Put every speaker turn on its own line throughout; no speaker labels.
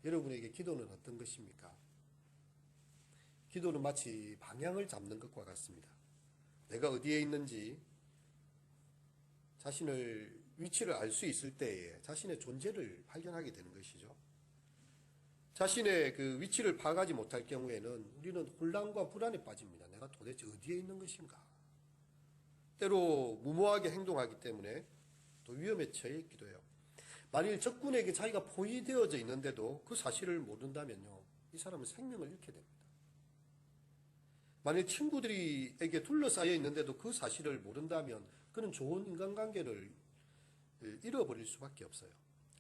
여러분에게 기도는 어떤 것입니까? 기도는 마치 방향을 잡는 것과 같습니다. 내가 어디에 있는지 자신을 위치를 알 수 있을 때에 자신의 존재를 발견하게 되는 것이죠. 자신의 그 위치를 파악하지 못할 경우에는 우리는 혼란과 불안에 빠집니다. 내가 도대체 어디에 있는 것인가? 때로 무모하게 행동하기 때문에 또 위험에 처해 있기도 해요. 만일 적군에게 자기가 포위되어져 있는데도 그 사실을 모른다면요, 이 사람은 생명을 잃게 됩니다. 만일 친구들에게 둘러싸여 있는데도 그 사실을 모른다면 그는 좋은 인간관계를 잃어버릴 수밖에 없어요.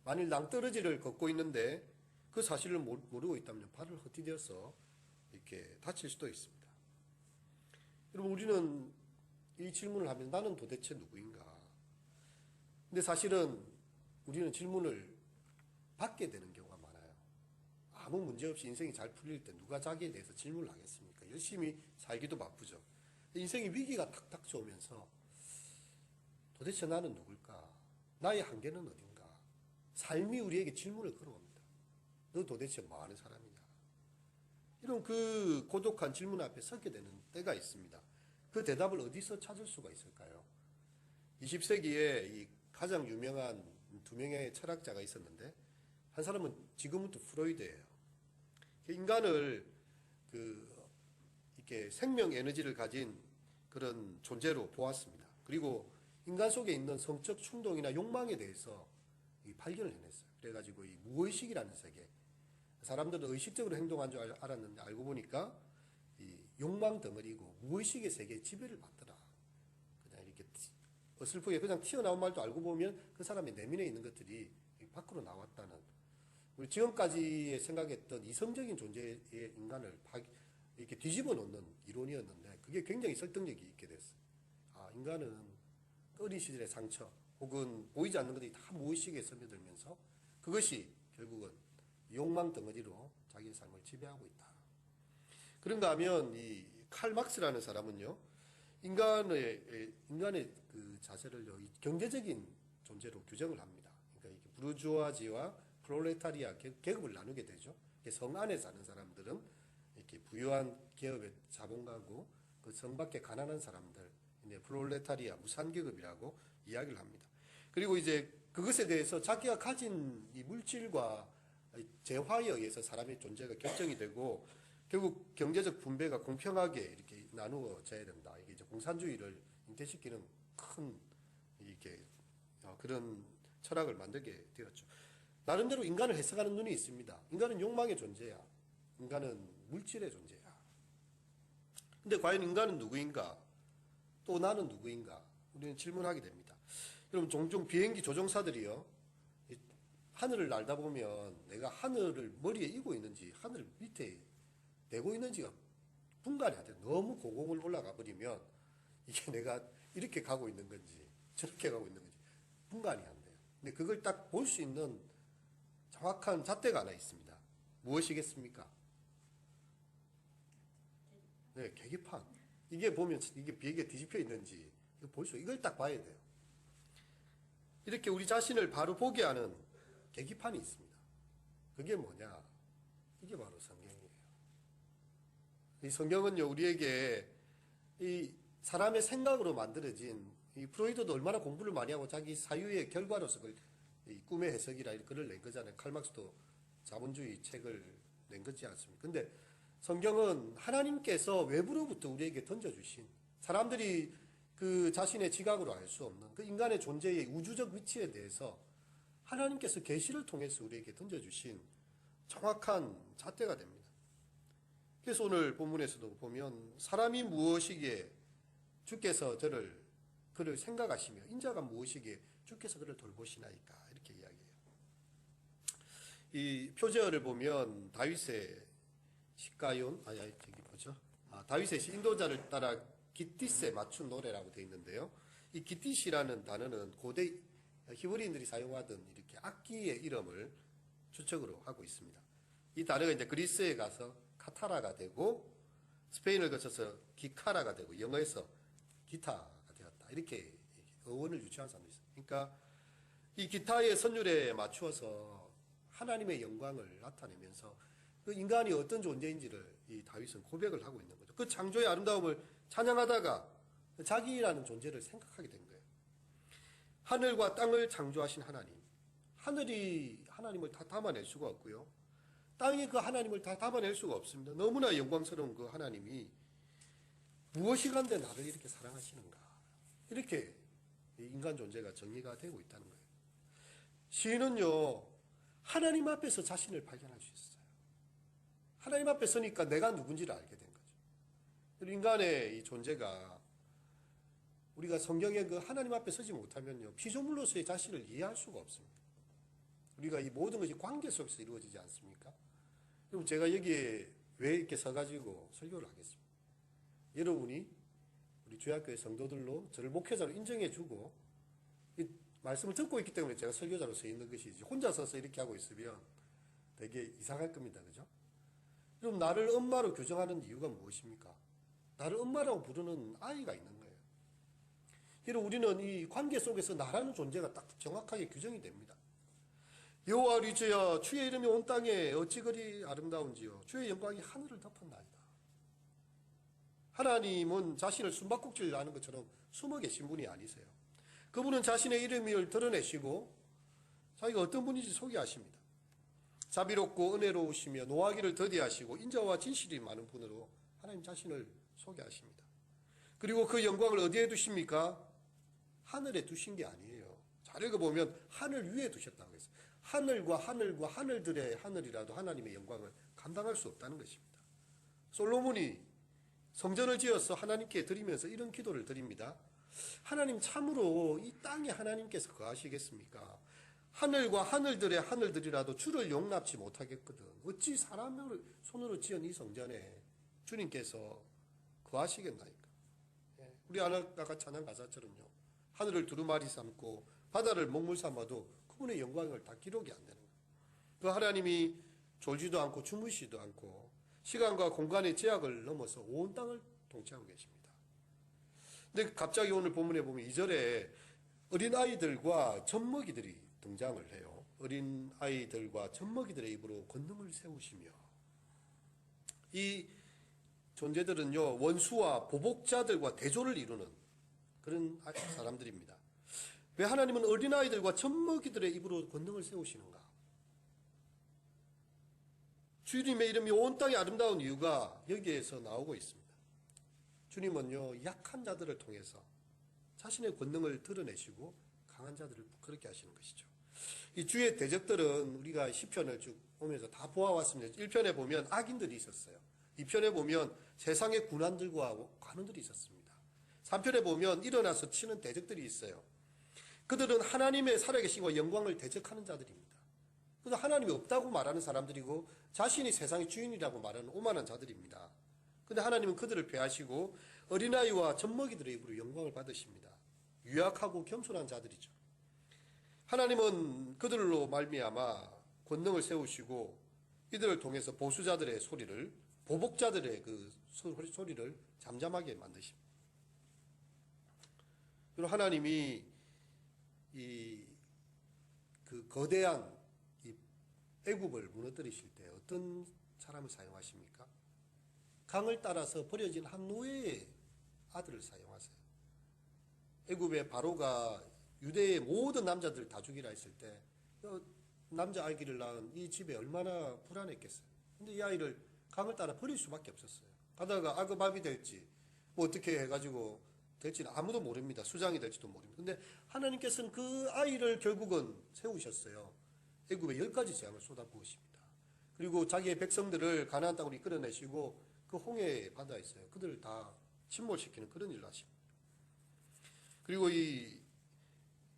만일 낭떠러지를 걷고 있는데 그 사실을 모르고 있다면 발을 헛디뎌서 이렇게 다칠 수도 있습니다. 여러분, 우리는 이 질문을 하면 나는 도대체 누구인가? 근데 사실은 우리는 질문을 받게 되는 경우가 많아요. 아무 문제 없이 인생이 잘 풀릴 때 누가 자기에 대해서 질문을 하겠습니까? 열심히 살기도 바쁘죠. 인생의 위기가 탁 닥쳐오면서 도대체 나는 누굴까? 나의 한계는 어딘가? 삶이 우리에게 질문을 걸어옵니다. 너 도대체 뭐 하는 사람이냐? 이런 그 고독한 질문 앞에 서게 되는 때가 있습니다. 그 대답을 어디서 찾을 수가 있을까요? 20세기에 이 가장 유명한 두 명의 철학자가 있었는데, 한 사람은 지그문트 프로이드예요. 인간을 이렇게 생명 에너지를 가진 그런 존재로 보았습니다. 그리고 인간 속에 있는 성적 충동이나 욕망에 대해서 발견을 해냈어요. 그래가지고 이 무의식이라는 세계, 사람들은 의식적으로 행동한 줄 알았는데 알고 보니까 이 욕망 덩어리고 무의식의 세계에 지배를 받더라. 그냥 이렇게 어설프게 그냥 튀어나온 말도 알고 보면 그 사람의 내면에 있는 것들이 밖으로 나왔다는, 우리 지금까지 생각했던 이성적인 존재의 인간을 이렇게 뒤집어 놓는 이론이었는데 그게 굉장히 설득력이 있게 됐어요. 아, 인간은 어린 시절의 상처 혹은 보이지 않는 것들이 다 무의식에 스며들면서 그것이 결국은 욕망 덩어리로 자기의 삶을 지배하고 있다. 그런가 하면 이 칼 막스라는 사람은요, 인간의 그 자세를요, 경제적인 존재로 규정을 합니다. 그러니까 이게 부르주아지와 프롤레타리아 계급을 나누게 되죠. 성 안에 사는 사람들은 이렇게 부유한 계급의 자본가고, 그 성 밖에 가난한 사람들, 프롤레타리아 무산계급이라고 이야기를 합니다. 그리고 이제 그것에 대해서 자기가 가진 이 물질과 재화에 의해서 사람의 존재가 결정이 되고, 결국 경제적 분배가 공평하게 이렇게 나누어져야 된다. 이게 이제 공산주의를 잉태시키는 큰 이렇게 그런 철학을 만들게 되었죠. 나름대로 인간을 해석하는 눈이 있습니다. 인간은 욕망의 존재야. 인간은 물질의 존재야. 근데 과연 인간은 누구인가? 또 나는 누구인가? 우리는 질문하게 됩니다. 여러분, 종종 비행기 조종사들이요, 하늘을 날다 보면 내가 하늘을 머리에 이고 있는지 하늘 밑에 내고 있는지가 분간이 안 돼요. 너무 고공을 올라가 버리면 이게 내가 이렇게 가고 있는 건지 저렇게 가고 있는 건지 분간이 안 돼요. 근데 그걸 딱 볼 수 있는 정확한 잣대가 하나 있습니다. 무엇이겠습니까? 네, 계기판. 이게 보면 이게 비행기에 뒤집혀 있는지 이거 볼 수, 이걸 딱 봐야 돼요. 이렇게 우리 자신을 바로 보게 하는 계기판이 있습니다. 그게 뭐냐? 이게 바로 성경이에요. 이 성경은요, 우리에게 이 사람의 생각으로 만들어진, 이 프로이드도 얼마나 공부를 많이 하고 자기 사유의 결과로서 그걸 이 꿈의 해석이라 글을 낸 거잖아요. 칼막스도 자본주의 책을 낸 거지 않습니까? 근데 성경은 하나님께서 외부로부터 우리에게 던져주신, 사람들이 그 자신의 지각으로 알 수 없는 그 인간의 존재의 우주적 위치에 대해서 하나님께서 계시를 통해서 우리에게 던져주신 정확한 잣대가 됩니다. 그래서 오늘 본문에서도 보면 사람이 무엇이기에 주께서 그를 생각하시며 인자가 무엇이기에 주께서 그를 돌보시나이까, 이렇게 이야기해요. 이 표제어를 보면 다윗의 시가yon, 다윗의 시 인도자를 따라 기띠스에 맞춘 노래라고 되어 있는데요. 이 기띠시라는 단어는 고대 히브리인들이 사용하던 이렇게 악기의 이름을 주적으로 하고 있습니다. 이 단어가 이제 그리스에 가서 카타라가 되고, 스페인을 거쳐서 기카라가 되고, 영어에서 기타가 되었다. 이렇게 어원을 유추한 사람도 있어요. 그러니까 이 기타의 선율에 맞추어서 하나님의 영광을 나타내면서 그 인간이 어떤 존재인지를 이 다윗은 고백을 하고 있는 거죠. 그 창조의 아름다움을 찬양하다가 자기라는 존재를 생각하게 된 거예요. 하늘과 땅을 창조하신 하나님. 하늘이 하나님을 다 담아낼 수가 없고요. 땅이 그 하나님을 다 담아낼 수가 없습니다. 너무나 영광스러운 그 하나님이 무엇이 간데 나를 이렇게 사랑하시는가. 이렇게 인간 존재가 정리가 되고 있다는 거예요. 시인은요, 하나님 앞에서 자신을 발견할 수 있어요. 하나님 앞에 서니까 내가 누군지를 알게 된 거죠. 인간의 이 존재가 우리가 성경에 그 하나님 앞에 서지 못하면요, 피조물로서의 자신을 이해할 수가 없습니다. 우리가 이 모든 것이 관계 속에서 이루어지지 않습니까? 그럼 제가 여기에 왜 이렇게 서가지고 설교를 하겠습니까? 여러분이 우리 주일학교의 성도들로 저를 목회자로 인정해주고 이 말씀을 듣고 있기 때문에 제가 설교자로 서 있는 것이지 혼자 서서 이렇게 하고 있으면 되게 이상할 겁니다. 그죠? 그럼 나를 엄마로 규정하는 이유가 무엇입니까? 나를 엄마라고 부르는 아이가 있는 거예요. 그래서 우리는 이 관계 속에서 나라는 존재가 딱 정확하게 규정이 됩니다. 여호와 우리 주여 주의 이름이 온 땅에 어찌 그리 아름다운지요 주의 영광이 하늘을 덮었나이다. 하나님은 자신을 숨바꼭질 하는 것처럼 숨어 계신 분이 아니세요. 그분은 자신의 이름을 드러내시고 자기가 어떤 분인지 소개하십니다. 자비롭고 은혜로우시며 노하기를 더디하시고 인자와 진실이 많은 분으로 하나님 자신을 소개하십니다. 그리고 그 영광을 어디에 두십니까? 하늘에 두신 게 아니에요. 잘 읽어보면 하늘 위에 두셨다고 했어요. 하늘과 하늘들의 하늘이라도 하나님의 영광을 감당할 수 없다는 것입니다. 솔로몬이 성전을 지어서 하나님께 드리면서 이런 기도를 드립니다. 하나님 참으로 이 땅에 하나님께서 거하시겠습니까? 하늘과 하늘들의 하늘들이라도 주를 용납치 못하겠거든. 어찌 사람을 손으로 지은 이 성전에 주님께서 거하시겠나이까? 우리 아까 찬양 가사처럼요. 하늘을 두루마리 삼고 바다를 먹물 삼아도 그분의 영광을 다 기록이 안 되는 거예요. 그 하나님이 졸지도 않고 주무시지도 않고 시간과 공간의 제약을 넘어서 온 땅을 통치하고 계십니다. 근데 갑자기 오늘 본문에 보면 2절에 어린아이들과 젖먹이들이 등장을 해요. 어린아이들과 젖먹이들의 입으로 권능을 세우시며 이 존재들은요 원수와 보복자들과 대조를 이루는 그런 사람들입니다. 왜 하나님은 어린아이들과 젖먹이들의 입으로 권능을 세우시는가? 주님의 이름이 온 땅에 아름다운 이유가 여기에서 나오고 있습니다. 주님은요 약한 자들을 통해서 자신의 권능을 드러내시고 강한 자들을 그렇게 하시는 것이죠. 이 주의 대적들은 우리가 시편을 쭉 보면서 다 보아왔습니다. 1편에 보면 악인들이 있었어요. 2편에 보면 세상의 군환들과 관원들이 있었습니다. 3편에 보면 일어나서 치는 대적들이 있어요. 그들은 하나님의 살아계신과 영광을 대적하는 자들입니다. 그래서 하나님이 없다고 말하는 사람들이고 자신이 세상의 주인이라고 말하는 오만한 자들입니다. 그런데 하나님은 그들을 배하시고 어린아이와 젖먹이들의 입으로 영광을 받으십니다. 유약하고 겸손한 자들이죠. 하나님은 그들로 말미암아 권능을 세우시고 이들을 통해서 보수자들의 소리를 보복자들의 그 소리를 잠잠하게 만드십니다. 그리고 하나님이 그 거대한 이 애굽을 무너뜨리실 때 어떤 사람을 사용하십니까? 강을 따라서 버려진 한 노예의 아들을 사용하세요. 애굽의 바로가 유대의 모든 남자들 다 죽이라 했을 때 남자 아기를 낳은 이 집에 얼마나 불안했겠어요. 근데 이 아이를 강을 따라 버릴 수밖에 없었어요. 가다가 아그밥이 될지 뭐 어떻게 해가지고 될지는 아무도 모릅니다. 수장이 될지도 모릅니다. 근데 하나님께서는 그 아이를 결국은 세우셨어요. 애굽에 10가지 재앙을 쏟아부으십니다. 그리고 자기의 백성들을 가나안 땅으로 이끌어내시고 그 홍해 바다에 있어요. 그들을 다 침몰시키는 그런 일을 하십니다. 그리고 이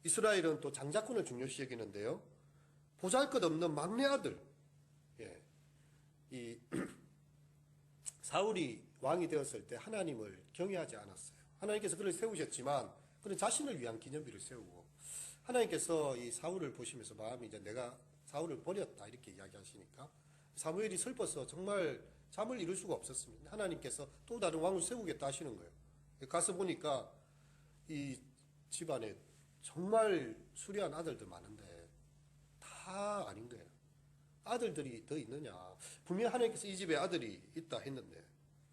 이스라엘은 또 장자권을 중요시 여기는데요. 보잘것없는 막내 아들, 이 사울이 왕이 되었을 때 하나님을 경외하지 않았어요. 하나님께서 그를 세우셨지만 그는 자신을 위한 기념비를 세우고 하나님께서 이 사울을 보시면서 마음이 이제 내가 사울을 버렸다 이렇게 이야기하시니까 사무엘이 슬퍼서 정말 잠을 이룰 수가 없었습니다. 하나님께서 또 다른 왕을 세우겠다 하시는 거예요. 가서 보니까 이 집안에 정말 수려한 아들들 많은데 다 아닌 거예요. 아들들이 더 있느냐? 분명히 하나님께서 이 집에 아들이 있다 했는데,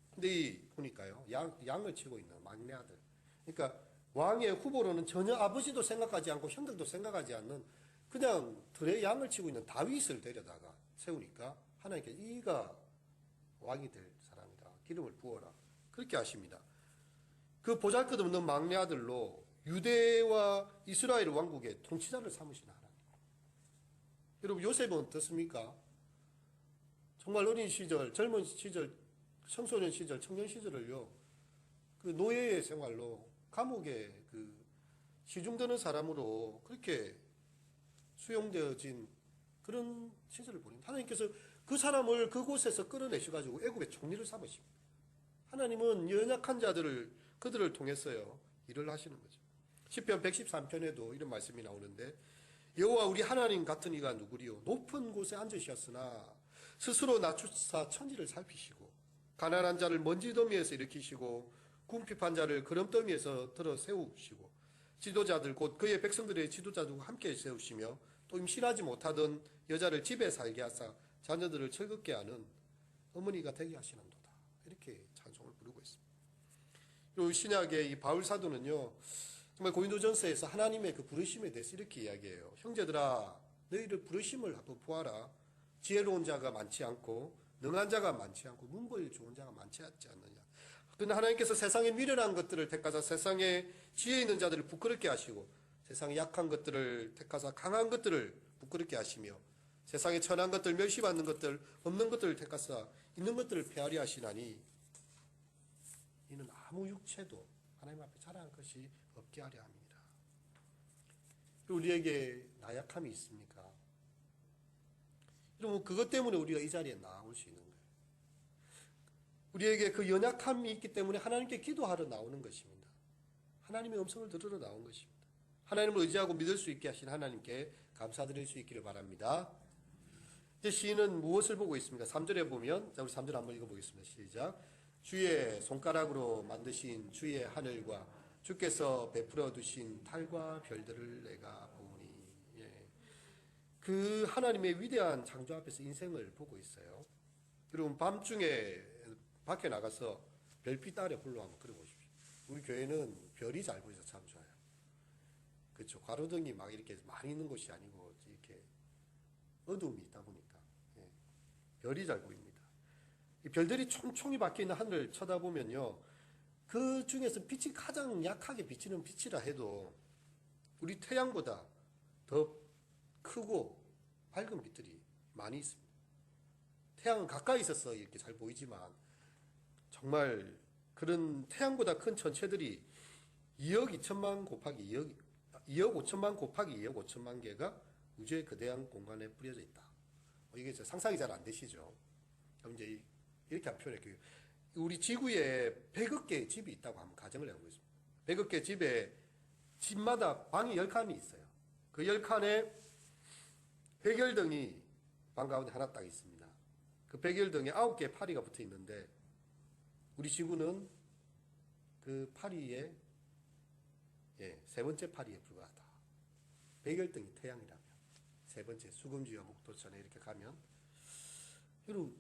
근데 이 보니까요, 양을 치고 있는 막내 아들. 그러니까 왕의 후보로는 전혀 아버지도 생각하지 않고 형들도 생각하지 않는 그냥 들에 양을 치고 있는 다윗을 데려다가 세우니까 하나님께서 이가 왕이 될 사람이다. 기름을 부어라. 그렇게 하십니다. 그 보잘것없는 막내 아들로 유대와 이스라엘 왕국의 통치자를 삼으신 하나님. 여러분 요셉은 어떻습니까? 정말 어린 시절, 젊은 시절, 청소년 시절, 청년 시절을요, 그 노예의 생활로 감옥에 그 시중드는 사람으로 그렇게 수용되어진 그런 시절을 보냅니다. 하나님께서 그 사람을 그곳에서 끌어내셔가지고 애굽의 총리를 삼으십니다. 하나님은 연약한 자들을 그들을 통해서요 일을 하시는 거죠. 시편 113편에도 이런 말씀이 나오는데 여호와 우리 하나님 같은 이가 누구리요? 높은 곳에 앉으셨으나 스스로 낮추사 천지를 살피시고 가난한 자를 먼지더미에서 일으키시고 궁핍한 자를 거름더미에서 들어 세우시고 지도자들 곧 그의 백성들의 지도자들과 함께 세우시며 또 임신하지 못하던 여자를 집에 살게 하사 자녀들을 즐겁게 하는 어머니가 되게 하시는도다. 이렇게 찬송을 부르고 있습니다. 이 신약의 이 바울 사도는요 정말 고린도전서에서 하나님의 그 부르심에 대해서 이렇게 이야기해요. 형제들아 너희를 부르심을 한번 보아라. 지혜로운 자가 많지 않고 능한 자가 많지 않고 문벌 좋은 자가 많지 않느냐. 그러나 하나님께서 세상의 미련한 것들을 택하사 세상에 지혜 있는 자들을 부끄럽게 하시고 세상에 약한 것들을 택하사 강한 것들을 부끄럽게 하시며 세상에 천한 것들 멸시받는 것들 없는 것들을 택하사 있는 것들을 폐하리 하시나니 이는 아무 육체도 하나님 앞에 자랑할 것이 없게 하려 합니다. 우리에게 나약함이 있습니까? 여러분 그것 때문에 우리가 이 자리에 나올 수 있는 거예요. 우리에게 그 연약함이 있기 때문에 하나님께 기도하러 나오는 것입니다. 하나님의 음성을 들으러 나온 것입니다. 하나님을 의지하고 믿을 수 있게 하신 하나님께 감사드릴 수 있기를 바랍니다. 이제 시인은 무엇을 보고 있습니까? 3절에 보면, 자 우리 3절 한번 읽어보겠습니다. 시작. 주의 손가락으로 만드신 주의 하늘과 주께서 베풀어 두신 달과 별들을 내가 보니. 예. 그 하나님의 위대한 창조 앞에서 인생을 보고 있어요. 여러분 밤중에 밖에 나가서 별빛 아래 홀로 한번 그려보십시오. 우리 교회는 별이 잘 보여서 참 좋아요. 그렇죠. 가로등이 막 이렇게 많이 있는 곳이 아니고 이렇게 어둠이 있다 보니까 예. 별이 잘 보입니다. 이 별들이 총총이 박혀 있는 하늘을 쳐다보면요, 그 중에서 빛이 가장 약하게 비치는 빛이라 해도 우리 태양보다 더 크고 밝은 빛들이 많이 있습니다. 태양은 가까이 있어서 이렇게 잘 보이지만 정말 그런 태양보다 큰 천체들이 2억 2천만 곱하기 2억 5천만 곱하기 2억 5천만 개가 우주의 거대한 공간에 뿌려져 있다. 이게 상상이 잘 안 되시죠? 그럼 이제 이렇게 한 표현할게요. 우리 지구에 100억 개의 집이 있다고 한번 가정을 해보겠습니다. 100억 개 집마다 방이 10칸이 있어요. 그 10칸에 백열등이 방 가운데 하나 딱 있습니다. 그 백열등에 9개의 파리가 붙어 있는데 우리 지구는 그 파리의 세 번째 파리에 불과하다. 백열등이 태양이라면 세 번째 수금지와 목도천에 이렇게 가면 여러분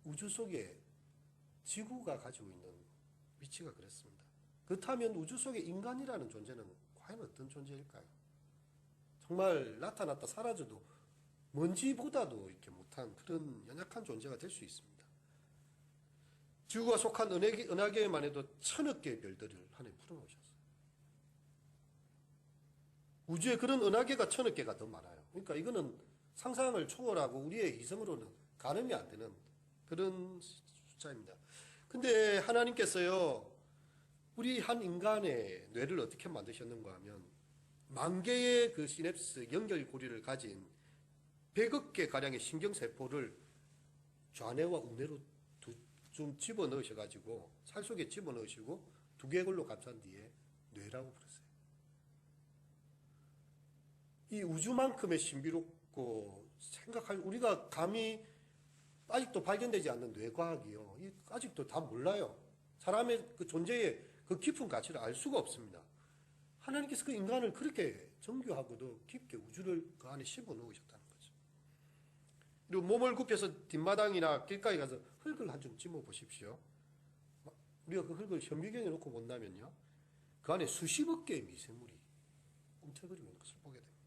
우주 속에 지구가 가지고 있는 위치가 그렇습니다. 그렇다면 우주 속에 인간이라는 존재는 과연 어떤 존재일까요? 정말 나타났다 사라져도 먼지보다도 이렇게 못한 그런 연약한 존재가 될 수 있습니다. 지구가 속한 은하계에만 해도 1000억 개의 별들을 하나님 풀어놓으셨어요. 우주에 그런 은하계가 1000억 개가 더 많아요. 그러니까 이거는 상상을 초월하고 우리의 이성으로는 가늠이 안 되는 그런 숫자입니다. 근데 하나님께서요, 우리 한 인간의 뇌를 어떻게 만드셨는가 하면 10,000개의 그 시냅스 연결고리를 가진 100억 개 가량의 신경세포를 좌뇌와 우뇌로 좀 집어넣으셔가지고 살 속에 집어넣으시고 두개골로 감싼 뒤에 뇌라고 부르세요. 이 우주만큼의 신비롭고 생각할 우리가 감히 아직도 발견되지 않는 뇌과학이요, 아직도 다 몰라요. 사람의 그 존재의 그 깊은 가치를 알 수가 없습니다. 하나님께서 그 인간을 그렇게 정교하고도 깊게 우주를 그 안에 씹어 넣으셨다는 거죠. 그리고 몸을 굽혀서 뒷마당이나 길가에 가서 흙을 한 좀 찜어 보십시오. 우리가 그 흙을 현미경에 놓고 본다면요, 그 안에 수십억 개의 미생물이 꿈틀거리고 있는 것을 보게 됩니다.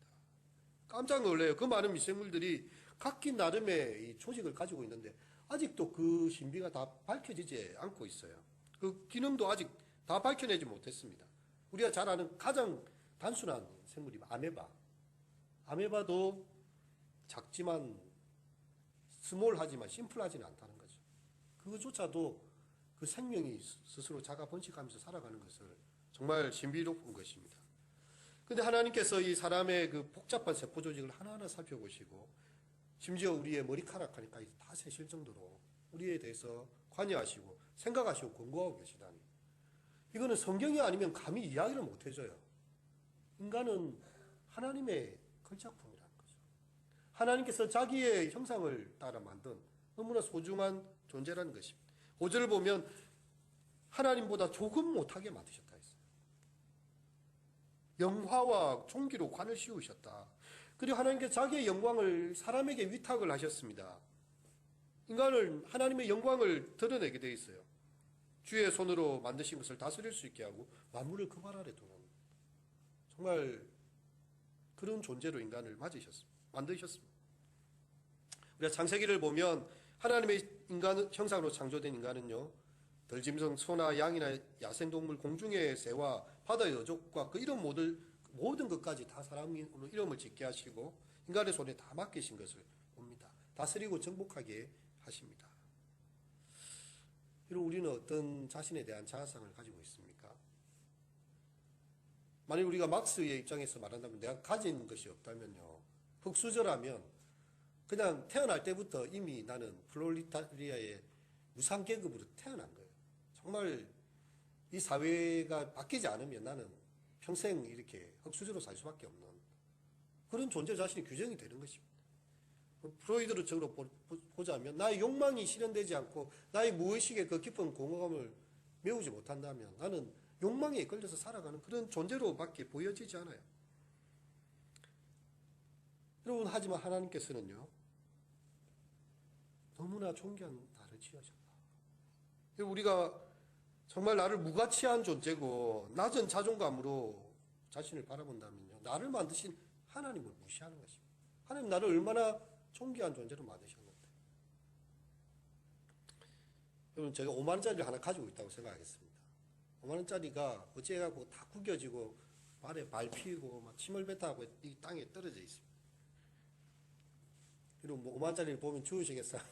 깜짝 놀래요. 그 많은 미생물들이 각기 나름의 이 조직을 가지고 있는데 아직도 그 신비가 다 밝혀지지 않고 있어요. 그 기능도 아직 다 밝혀내지 못했습니다. 우리가 잘 아는 가장 단순한 생물이 아메바. 아메바도 작지만 스몰하지만 심플하지는 않다는 거죠. 그것조차도 그 생명이 스스로 자가 번식하면서 살아가는 것을 정말 신비로운 것입니다. 근데 하나님께서 이 사람의 그 복잡한 세포 조직을 하나하나 살펴보시고 심지어 우리의 머리카락까지 다 세실 정도로 우리에 대해서 관여하시고 생각하시고 권고하고 계시다니, 이거는 성경이 아니면 감히 이야기를 못 해줘요. 인간은 하나님의 걸작품이라는 거죠. 하나님께서 자기의 형상을 따라 만든 너무나 소중한 존재라는 것입니다. 5절을 보면 하나님보다 조금 못하게 만드셨다 했어요. 영화와 총기로 관을 씌우셨다. 그리고 하나님께서 자기의 영광을 사람에게 위탁을 하셨습니다. 인간을 하나님의 영광을 드러내게 되어 있어요. 주의 손으로 만드신 것을 다스릴 수 있게 하고 만물을 그 발 아래 두는, 정말 그런 존재로 인간을 만드셨습니다. 우리가 창세기를 보면 하나님의 인간 형상으로 창조된 인간은요, 들짐승, 소나 양이나 야생동물, 공중의 새와 바다의 어족과 그 이런 모든 것까지 다 사람의 이름을 짓게 하시고 인간의 손에 다 맡기신 것을 봅니다. 다스리고 정복하게 하십니다. 그리고 우리는 어떤 자신에 대한 자아상을 가지고 있습니까? 만약 우리가 막스의 입장에서 말한다면 내가 가진 것이 없다면요, 흙수저라면 그냥 태어날 때부터 이미 나는 플롤리타리아의 무상계급으로 태어난 거예요. 정말 이 사회가 바뀌지 않으면 나는 평생 이렇게 흙수저로 살 수밖에 없는 그런 존재 자신이 규정이 되는 것입니다. 프로이드적으로 보자면 나의 욕망이 실현되지 않고 나의 무의식의 그 깊은 공허감을 메우지 못한다면 나는 욕망에 이끌려서 살아가는 그런 존재로밖에 보여지지 않아요. 여러분, 하지만 하나님께서는요, 너무나 존귀한 나를 지으셨다. 우리가 정말 나를 무가치한 존재고 낮은 자존감으로 자신을 바라본다면요, 나를 만드신 하나님을 무시하는 것입니다. 하나님 나를 얼마나 존귀한 존재로 만드셨는데. 여러분, 제가 5만 원짜리를 하나 가지고 있다고 생각하겠습니다. 5만 원짜리가 어찌해갖고 다 구겨지고 발에 밟히고 막 침을 뱉하고 이 땅에 떨어져 있습니다. 그리고 뭐 5만 원짜리를 보면 주우시겠습니까?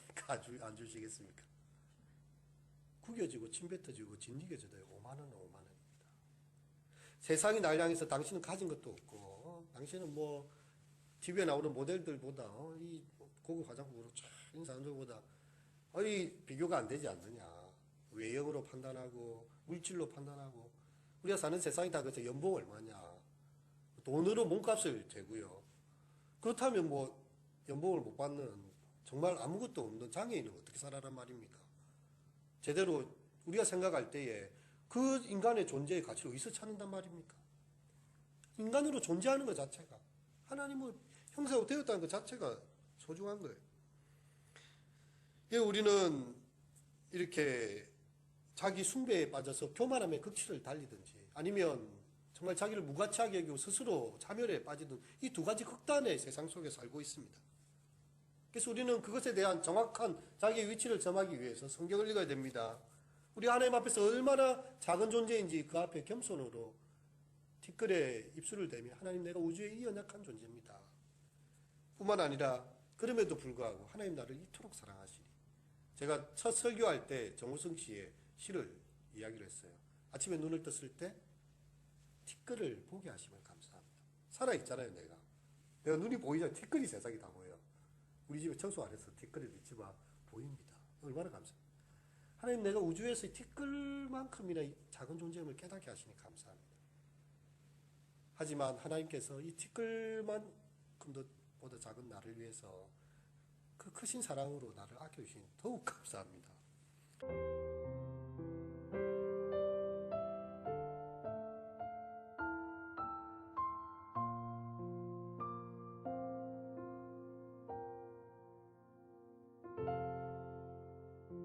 안 주시겠습니까? 구겨지고 침 뱉어지고 짓이겨져도 5만 원은 5만 원입니다. 세상이 날 향해서 당신은 가진 것도 없고 당신은 뭐 TV에 나오는 모델들보다 이 고급 화장품으로 쫙인 사람들보다 이 비교가 안 되지 않느냐. 외형으로 판단하고 물질로 판단하고 우리가 사는 세상이 다 그래서 연봉 얼마냐. 돈으로 몸값을 재고요. 그렇다면 뭐 연봉을 못 받는 정말 아무것도 없는 장애인은 어떻게 살아란 말입니까? 제대로 우리가 생각할 때에 그 인간의 존재의 가치를 어디서 찾는단 말입니까? 인간으로 존재하는 것 자체가, 하나님을 형상으로 되었다는 것 자체가 소중한 거예요. 우리는 이렇게 자기 숭배에 빠져서 교만함의 극치를 달리든지 아니면 정말 자기를 무가치하게 여기고 스스로 자멸에 빠지든 이 두 가지 극단의 세상 속에 살고 있습니다. 그래서 우리는 그것에 대한 정확한 자기의 위치를 점하기 위해서 성경을 읽어야 됩니다. 우리 하나님 앞에서 얼마나 작은 존재인지 그 앞에 겸손으로 티끌에 입술을 대며 하나님, 내가 우주의 이 연약한 존재입니다. 뿐만 아니라 그럼에도 불구하고 하나님 나를 이토록 사랑하시니. 제가 첫 설교할 때 정우성 씨의 시를 이야기를 했어요. 아침에 눈을 떴을 때 티끌을 보게 하시면 감사합니다. 살아있잖아요. 내가 눈이 보이잖아요. 티끌이 세상에 다 보여요. 우리 집에 청소 안 해서 티끌이 있지만 보입니다. 얼마나 감사합니다. 하나님, 내가 우주에서 티끌만큼이나 작은 존재임을 깨닫게 하시니 감사합니다. 하지만 하나님께서 이 티끌만큼도 보다 작은 나를 위해서 그 크신 사랑으로 나를 아껴주시니 더욱 감사합니다.